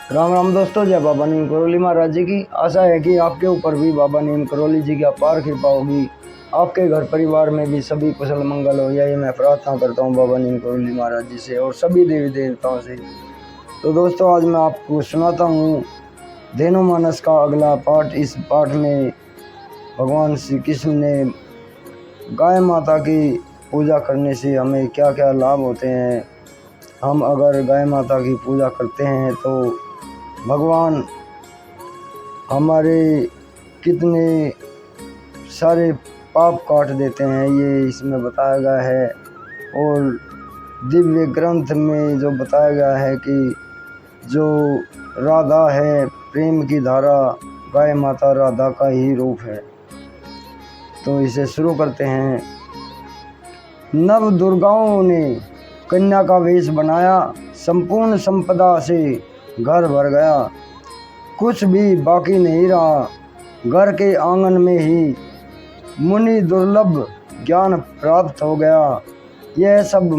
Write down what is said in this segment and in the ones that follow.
राम राम दोस्तों, जय बाबा नीम करोली महाराज जी की। आशा है कि आपके ऊपर भी बाबा नीम करोली जी की अपार कृपा होगी। आपके घर परिवार में भी सभी कुशल मंगल हो, यही मैं प्रार्थना करता हूँ बाबा नीम करोली महाराज जी से और सभी देवी देवताओं से। तो दोस्तों, आज मैं आपको सुनाता हूँ धेनुमानस का अगला पाठ। इस पाठ में भगवान श्री कृष्ण ने गाय माता की पूजा करने से हमें क्या क्या लाभ होते हैं। हम अगर गाय माता की पूजा करते हैं तो भगवान हमारे कितने सारे पाप काट देते हैं, ये इसमें बताया गया है। और दिव्य ग्रंथ में जो बताया गया है कि जो राधा है, प्रेम की धारा, गाय माता राधा का ही रूप है। तो इसे शुरू करते हैं। नव दुर्गाओं ने कन्या का वेश बनाया, संपूर्ण संपदा से घर भर गया, कुछ भी बाकी नहीं रहा। घर के आंगन में ही मुनि दुर्लभ ज्ञान प्राप्त हो गया। यह सब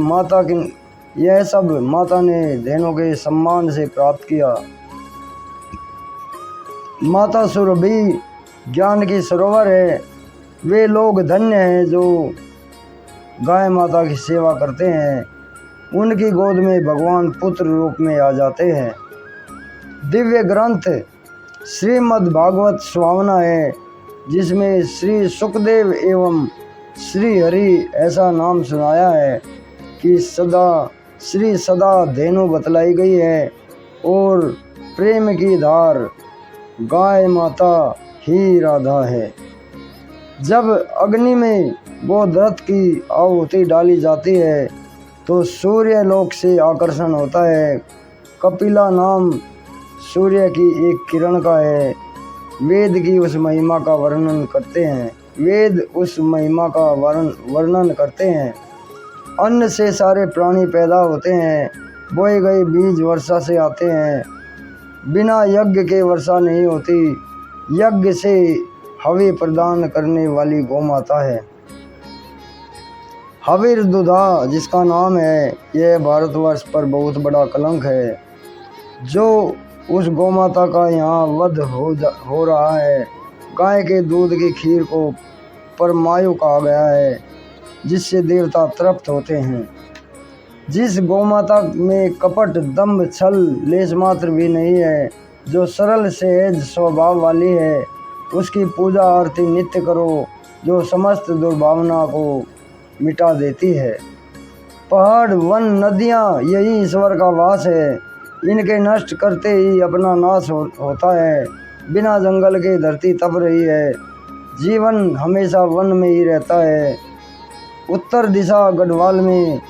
माता ने धेनु के सम्मान से प्राप्त किया। माता सुरभि ज्ञान की सरोवर है। वे लोग धन्य हैं जो गाय माता की सेवा करते हैं। उनकी गोद में भगवान पुत्र रूप में आ जाते हैं। दिव्य ग्रंथ श्रीमद् भागवत स्वावना है, जिसमें श्री सुखदेव एवं श्री हरि ऐसा नाम सुनाया है कि सदा धेनु बतलाई गई है और प्रेम की धार गाय माता ही राधा है। जब अग्नि में गोदरथ की आहुति डाली जाती है तो सूर्य लोक से आकर्षण होता है। कपिला नाम सूर्य की एक किरण का है। वेद उस महिमा का वर्णन करते हैं। अन्न से सारे प्राणी पैदा होते हैं। बोए गए बीज वर्षा से आते हैं। बिना यज्ञ के वर्षा नहीं होती। यज्ञ से हवि प्रदान करने वाली गौ माता है। हविर दुधा जिसका नाम है, यह भारतवर्ष पर बहुत बड़ा कलंक है। जो उस गौ माता का यहाँ वध हो रहा है। गाय के दूध की खीर को परमायु कहा गया है, जिससे देवता तृप्त होते हैं। जिस गौ माता में कपट, दंभ, छल लेश मात्र भी नहीं है, जो सरल सहज स्वभाव वाली है, उसकी पूजा आरती नित्य करो, जो समस्त दुर्भावना को मिटा देती है। पहाड़, वन, नदियाँ यही ईश्वर का वास है। इनके नष्ट करते ही अपना नाश होता है। बिना जंगल के धरती तप रही है। जीवन हमेशा वन में ही रहता है। उत्तर दिशा गढ़वाल में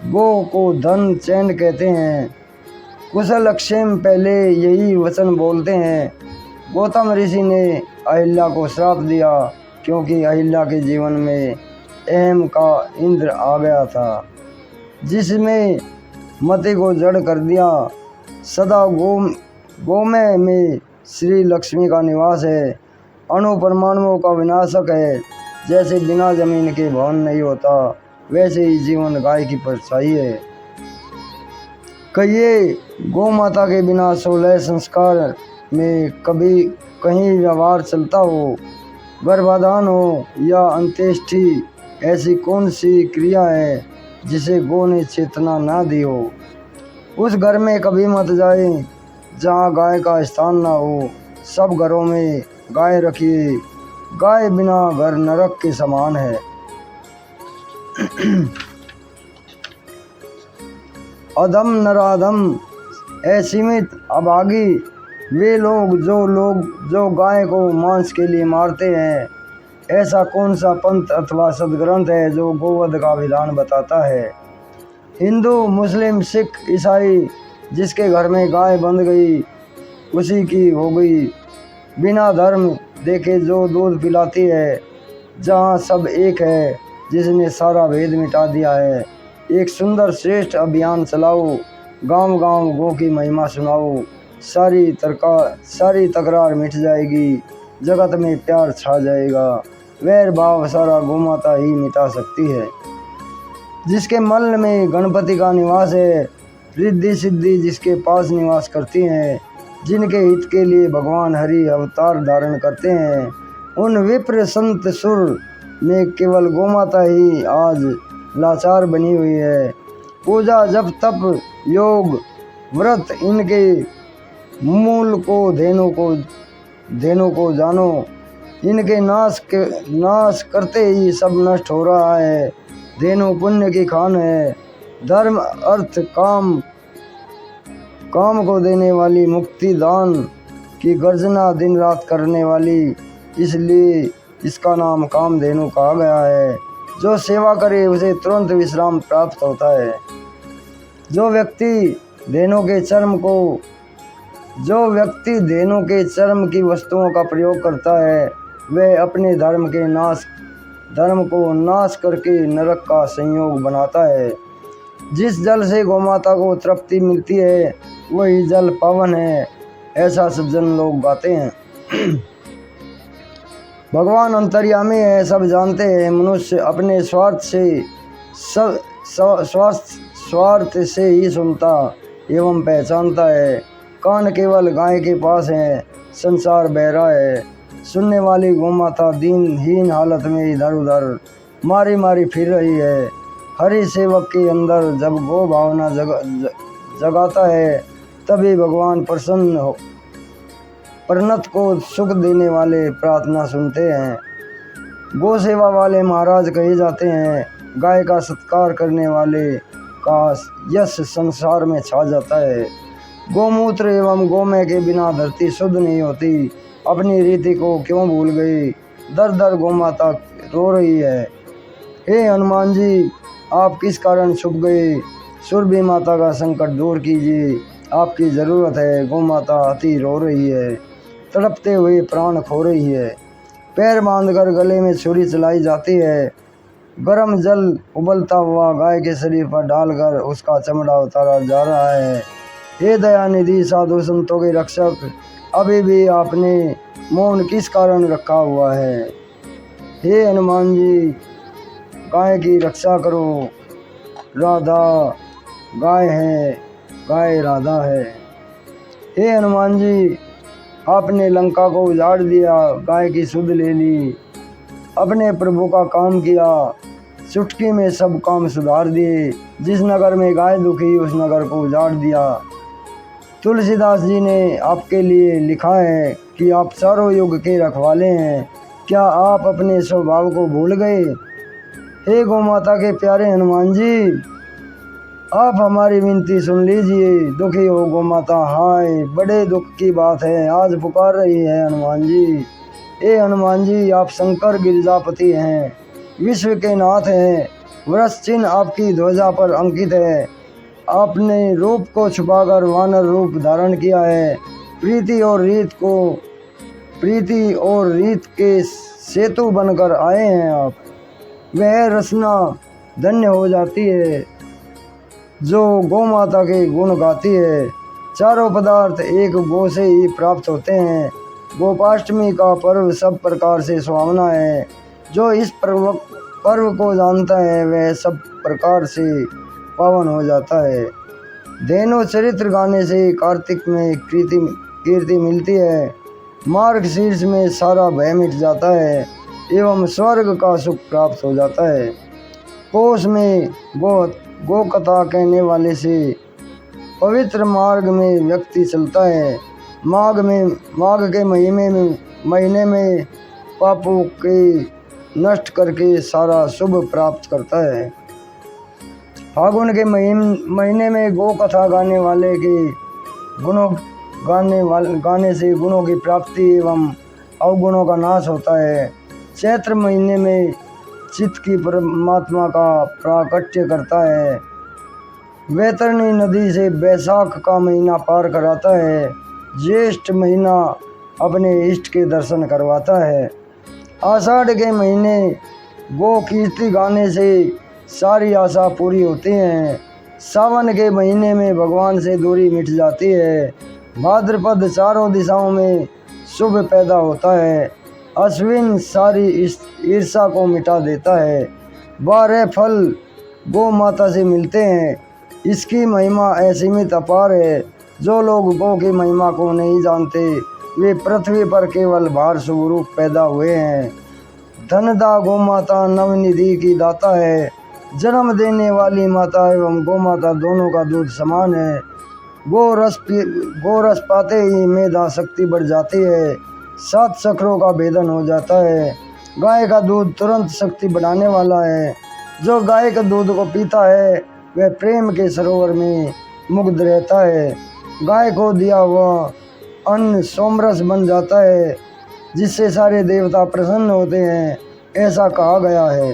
गो को धन चैन कहते हैं। कुशल अक्षेम पहले यही वचन बोलते हैं। गौतम ऋषि ने अहिल्या को श्राप दिया, क्योंकि अहिल्या के जीवन में अहम का इंद्र आ गया था, जिसमें मति को जड़ कर दिया। सदा गोमय में श्री लक्ष्मी का निवास है। अणु परमाणुओं का विनाशक है। जैसे बिना जमीन के भवन नहीं होता, वैसे ही जीवन गाय की परछाई है। कहिए गौ माता के बिना 16 संस्कार में कभी कहीं व्यवहार चलता हो, गर्भाधान हो या अंत्येष्टि, ऐसी कौन सी क्रिया है जिसे गौ ने चेतना ना दी हो। उस घर में कभी मत जाए जहाँ गाय का स्थान ना हो। सब घरों में गाय रखिए। गाय बिना घर नरक के समान है। अधम नराधम असीमित अभागी वे लोग जो गाय को मांस के लिए मारते हैं। ऐसा कौन सा पंथ अथवा सदग्रंथ है जो गोवध का विधान बताता है। हिंदू, मुस्लिम, सिख, ईसाई, जिसके घर में गाय बंध गई उसी की हो गई। बिना धर्म देखे जो दूध पिलाती है। जहाँ सब एक है, जिसने सारा भेद मिटा दिया है। एक सुंदर श्रेष्ठ अभियान चलाओ, गांव गांव गौ की महिमा सुनाओ। सारी तकरार मिट जाएगी। जगत में प्यार छा जाएगा। वैर भाव सारा गौ माता ही मिटा सकती है। जिसके मन में गणपति का निवास है, रिद्धि सिद्धि जिसके पास निवास करती हैं, जिनके हित के लिए भगवान हरि अवतार धारण करते हैं, उन विप्र संत सुर में केवल गोमाता ही आज लाचार बनी हुई है। पूजा जप तप योग व्रत इनके मूल को धेनु को जानो, इनके नाश करते ही सब नष्ट हो रहा है। धेनु पुण्य की खान है, धर्म अर्थ काम को देने वाली, मुक्ति दान की गर्जना दिन रात करने वाली, इसलिए इसका नाम कामधेनु कहा गया है। जो सेवा करे उसे तुरंत विश्राम प्राप्त होता है। जो व्यक्ति धेनु के चर्म की वस्तुओं का प्रयोग करता है, वह अपने धर्म को नाश करके नरक का संयोग बनाता है। जिस जल से गौमाता को तृप्ति मिलती है वही जल पावन है, ऐसा सज्जन लोग गाते हैं। भगवान अंतर्यामी है, सब जानते हैं। मनुष्य अपने स्वार्थ से ही सुनता एवं पहचानता है। कान केवल गाय के पास है, संसार बहरा है। सुनने वाली गौमाता दीनहीन हालत में इधर उधर मारी फिर रही है। हरि सेवक के अंदर जब गो भावना जगाता है, तभी भगवान परनत को सुख देने वाले प्रार्थना सुनते हैं। गो सेवा वाले महाराज कहे जाते हैं। गाय का सत्कार करने वाले का यश संसार में छा जाता है। गोमूत्र एवं गोमय के बिना धरती शुद्ध नहीं होती। अपनी रीति को क्यों भूल गई? दर दर गोमाता रो रही है। हे हनुमान जी, आप किस कारण छुप गए? सुरभि माता का संकट दूर कीजिए, आपकी ज़रूरत है। गोमाता अति रो रही है, तड़पते हुए प्राण खो रही है। पैर बांधकर गले में छुरी चलाई जाती है। गर्म जल उबलता हुआ गाय के शरीर पर डालकर उसका चमड़ा उतारा जा रहा है। हे दयानिधि साधु संतों के रक्षक, अभी भी आपने मौन किस कारण रखा हुआ है? हे हनुमान जी, गाय की रक्षा करो। राधा गाय है, गाय राधा है। हे हनुमान जी, आपने लंका को उजाड़ दिया, गाय की सुध ले ली। अपने प्रभु का काम किया, चुटकी में सब काम सुधार दिए। जिस नगर में गाय दुखी उस नगर को उजाड़ दिया। तुलसीदास जी ने आपके लिए लिखा है कि आप चारों युग के रखवाले हैं। क्या आप अपने स्वभाव को भूल गए? हे गौमाता के प्यारे हनुमान जी, आप हमारी विनती सुन लीजिए। दुखी हो गौमाता, हाय बड़े दुख की बात है, आज पुकार रही है हनुमान जी। हे हनुमान जी, आप शंकर गिरिजापति हैं, विश्व के नाथ हैं। वृष चिन्ह आपकी ध्वजा पर अंकित है। आपने रूप को छुपाकर वानर रूप धारण किया है। प्रीति और रीत के सेतु बनकर आए हैं आप। वह रचना धन्य हो जाती है जो गौ माता के गुण गाती है। चारों पदार्थ एक गो से ही प्राप्त होते हैं। गोपाष्टमी का पर्व सब प्रकार से सुहावना है। जो इस पर्व को जानता है वह सब प्रकार से पावन हो जाता है। धेनु चरित्र गाने से कार्तिक में कीर्ति मिलती है। मार्ग शीर्ष में सारा भय मिट जाता है एवं स्वर्ग का सुख प्राप्त हो जाता है। पोष में गो कथा कहने वाले से पवित्र मार्ग में व्यक्ति चलता है। माघ के महीने में पापों के नष्ट करके सारा शुभ प्राप्त करता है। फागुन के महीने में गो कथा गाने से गुणों की प्राप्ति एवं अवगुणों का नाश होता है। चैत्र महीने में चित्त की परमात्मा का प्राकट्य करता है। वैतरणी नदी से बैसाख का महीना पार कराता है। ज्येष्ठ महीना अपने इष्ट के दर्शन करवाता है। आषाढ़ के महीने गो कीर्ति गाने से सारी आशा पूरी होती है। सावन के महीने में भगवान से दूरी मिट जाती है। भाद्रपद चारों दिशाओं में शुभ पैदा होता है। अश्विन सारी ईर्षा को मिटा देता है। 12 फल गौ माता से मिलते हैं। इसकी महिमा असीमित अपार है। जो लोग गौ की महिमा को नहीं जानते वे पृथ्वी पर केवल भार स्वरूप पैदा हुए हैं। धनदा गौ माता नवनिधि की दाता है। जन्म देने वाली माता एवं गौ माता दोनों का दूध समान है। गो रस पाते ही मेधा शक्ति बढ़ जाती है। 7 चक्रों का भेदन हो जाता है। गाय का दूध तुरंत शक्ति बढ़ाने वाला है। जो गाय के दूध को पीता है वह प्रेम के सरोवर में मुग्ध रहता है। गाय को दिया हुआ अन्न सोमरस बन जाता है जिससे सारे देवता प्रसन्न होते हैं, ऐसा कहा गया है।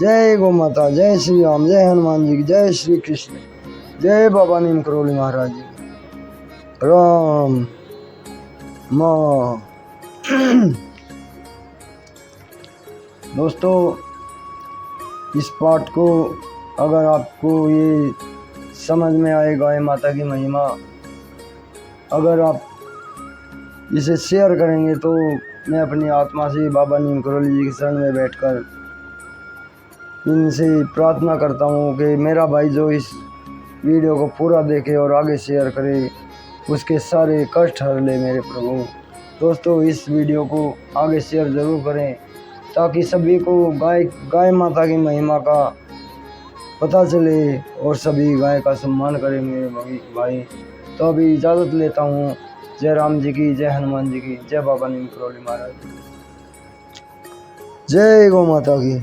जय गौ माता, जय श्री राम, जय हनुमान जी की, जय श्री कृष्ण, जय बाबा नीम करोली महाराज जी, राम माँ। दोस्तों, इस पाठ को अगर आपको ये समझ में आए गाय माता की महिमा, अगर आप इसे शेयर करेंगे तो मैं अपनी आत्मा से बाबा नीम करोली जी के शरण में बैठकर इनसे प्रार्थना करता हूँ कि मेरा भाई जो इस वीडियो को पूरा देखे और आगे शेयर करे, उसके सारे कष्ट हर ले मेरे प्रभु। दोस्तों, इस वीडियो को आगे शेयर ज़रूर करें ताकि सभी को गाय माता की महिमा का पता चले और सभी गाय का सम्मान करें मेरे भाई। तो अभी इजाज़त लेता हूँ। जय राम जी की, जय हनुमान जी की, जय बाबा नीम करोली महाराज, जय गौ माता की।